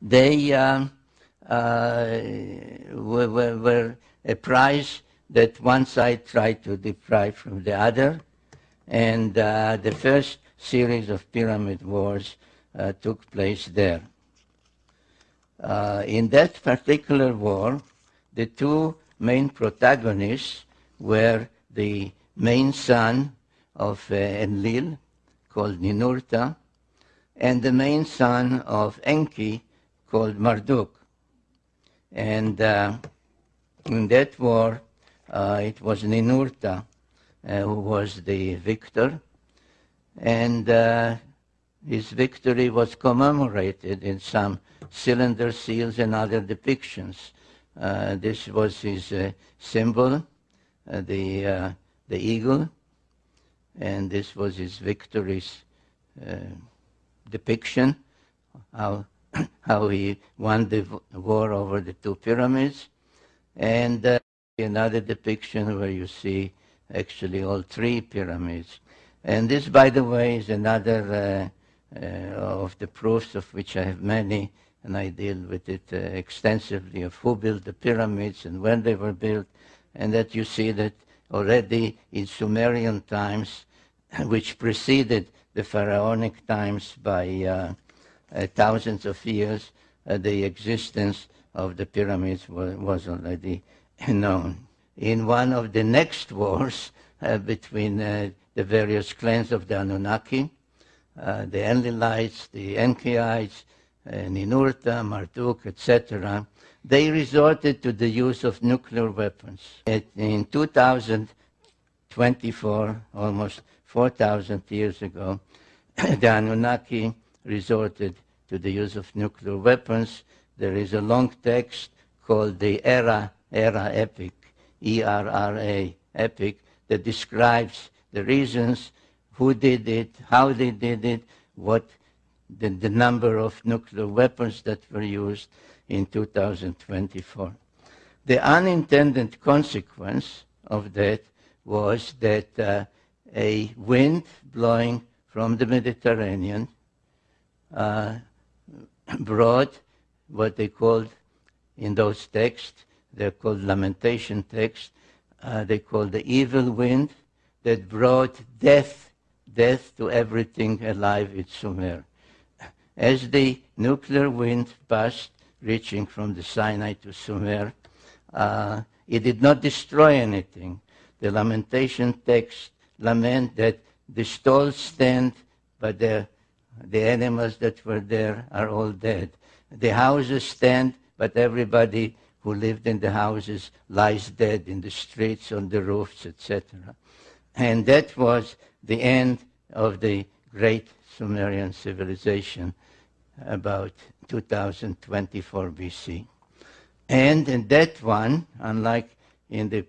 they were a prize that one side tried to deprive from the other. And the first series of pyramid wars took place there. In that particular war, the two main protagonists were the main son of Enlil, called Ninurta, and the main son of Enki, called Marduk. And in that war, it was Ninurta who was the victor, and his victory was commemorated in some cylinder seals and other depictions. This was his symbol, the eagle, and this was his victory's depiction, how he won the war over the two pyramids, and another depiction where you see actually all three pyramids. And this, by the way, is another of the proofs, of which I have many, and I deal with it extensively, of who built the pyramids and when they were built, and that you see that already in Sumerian times, which preceded the pharaonic times by thousands of years, the existence of the pyramids was already known. In one of the next wars between the various clans of the Anunnaki, the Enlilites, the Enkiites, Ninurta, Marduk, etc., they resorted to the use of nuclear weapons. In 2024, almost 4,000 years ago, the Anunnaki resorted to the use of nuclear weapons. There is a long text called the Era Epic, E-R-R-A, Epic, that describes the reasons, who did it, how they did it, what the number of nuclear weapons that were used in 2024. The unintended consequence of that was that a wind blowing from the Mediterranean brought what they called in those texts, they're called lamentation texts, they called the evil wind that brought death to everything alive in Sumer. As the nuclear wind passed, reaching from the Sinai to Sumer, it did not destroy anything. The lamentation text lament that the stalls stand, but the animals that were there are all dead. The houses stand, but everybody who lived in the houses lies dead in the streets, on the roofs, etc. And that was the end of the great Sumerian civilization about 2024 BC. And in that one, unlike in the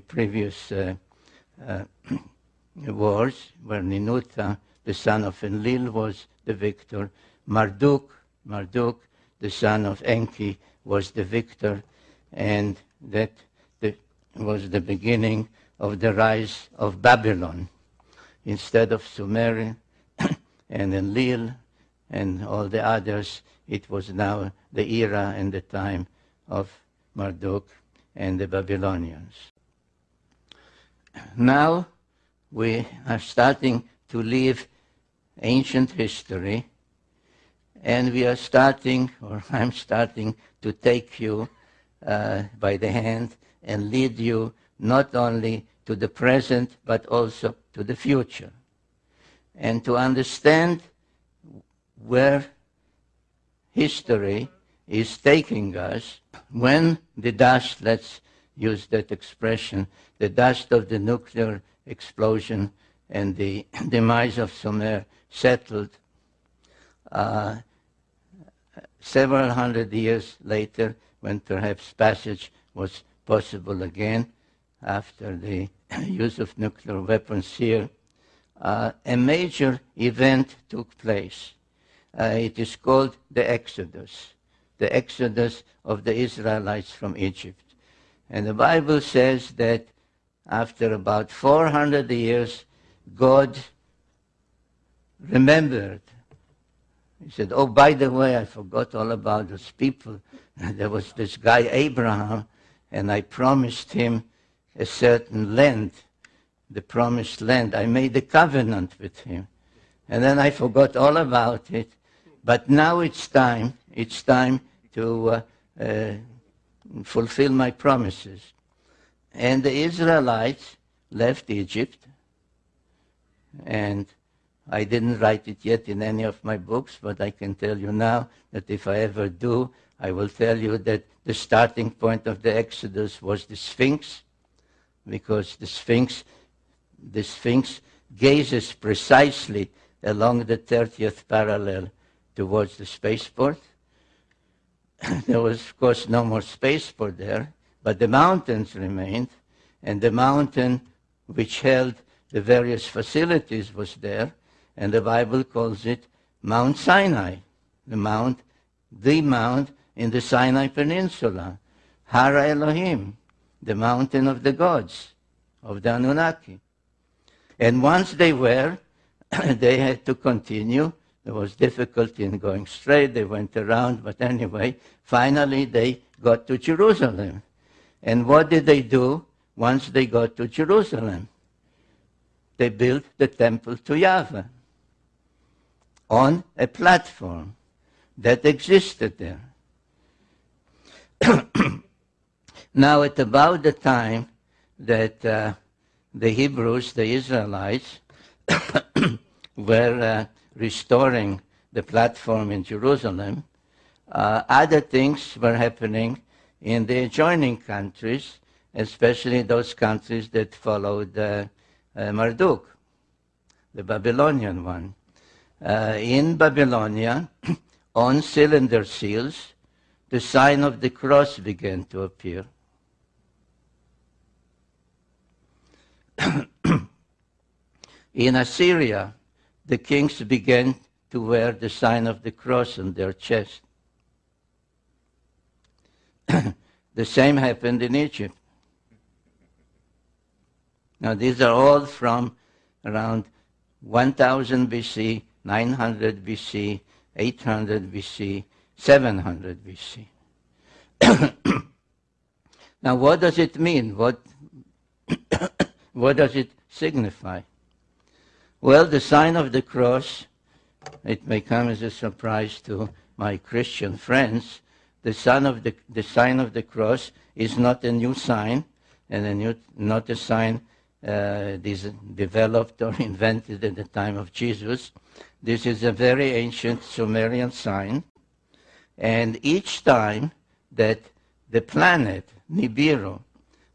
previous wars, where Ninurta, the son of Enlil, was the victor, Marduk, the son of Enki, was the victor, and that was the beginning of the rise of Babylon. Instead of Sumer and Enlil and all the others, it was now the era and the time of Marduk and the Babylonians. Now we are starting to leave ancient history, and we are starting, or I'm starting, to take you by the hand and lead you not only to the present, but also to the future. And to understand where history is taking us, when the dust, let's use that expression, the dust of the nuclear explosion and the demise of Sumer settled, several hundred years later, when perhaps passage was possible again after the use of nuclear weapons here, a major event took place. It is called the Exodus of the Israelites from Egypt. And the Bible says that after about 400 years, God remembered He said, oh, by the way, I forgot all about those people. There was this guy, Abraham, and I promised him a certain land, the promised land. I made a covenant with him. And then I forgot all about it. But now it's time to fulfill my promises. And the Israelites left Egypt, and I didn't write it yet in any of my books, but I can tell you now that if I ever do, I will tell you that the starting point of the Exodus was the Sphinx, because the Sphinx gazes precisely along the 30th parallel towards the spaceport. There was, of course, no more spaceport there, but the mountains remained, and the mountain which held the various facilities was there, and the Bible calls it Mount Sinai, the mount in the Sinai Peninsula, Hara Elohim, the mountain of the gods, of the Anunnaki. And once they were, they had to continue. There was difficulty in going straight. They went around, but anyway, finally they got to Jerusalem. And what did they do once they got to Jerusalem? They built the temple to Yahweh on a platform that existed there. Now, at about the time that the Hebrews, the Israelites, were restoring the platform in Jerusalem, other things were happening in the adjoining countries, especially those countries that followed Marduk, the Babylonian one. In Babylonia, on cylinder seals, the sign of the cross began to appear. In Assyria, the kings began to wear the sign of the cross on their chest. The same happened in Egypt. Now, these are all from around 1000 BC, 900 BC, 800 BC, 700 BC. Now, what does it mean? What does it signify? Well, the sign of the cross, it may come as a surprise to my Christian friends, the sign of the cross is not a new sign, and not a sign developed or invented at the time of Jesus. This is a very ancient Sumerian sign, and each time that the planet Nibiru,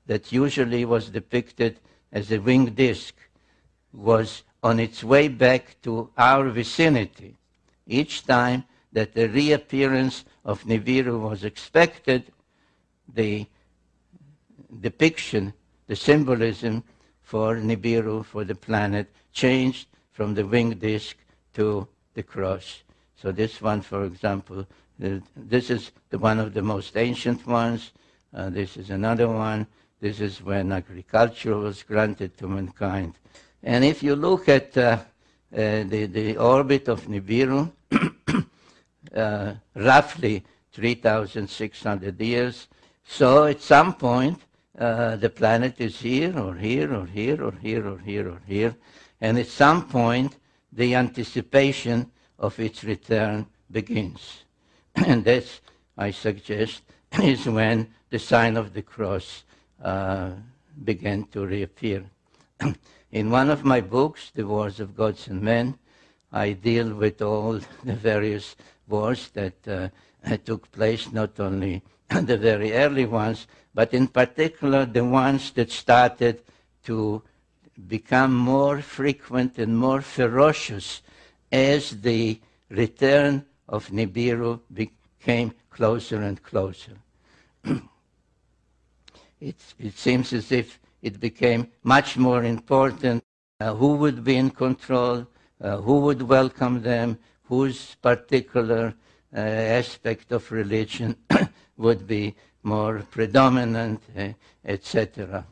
that usually was depicted as a winged disk, was on its way back to our vicinity, each time that the reappearance of Nibiru was expected, the depiction, the symbolism for Nibiru, for the planet, changed from the winged disk to the cross. So this one, for example, this is one of the most ancient ones. This is another one. This is when agriculture was granted to mankind. And if you look at the orbit of Nibiru, roughly 3,600 years, so at some point the planet is here, or here, or here, or here, or here, or here, and at some point the anticipation of its return begins. And this, I suggest, is when the sign of the cross began to reappear. In one of my books, The Wars of Gods and Men, I deal with all the various wars that took place, not only the very early ones, but in particular the ones that started to become more frequent and more ferocious as the return of Nibiru became closer and closer. It seems as if it became much more important who would be in control, who would welcome them, whose particular aspect of religion would be more predominant, etc.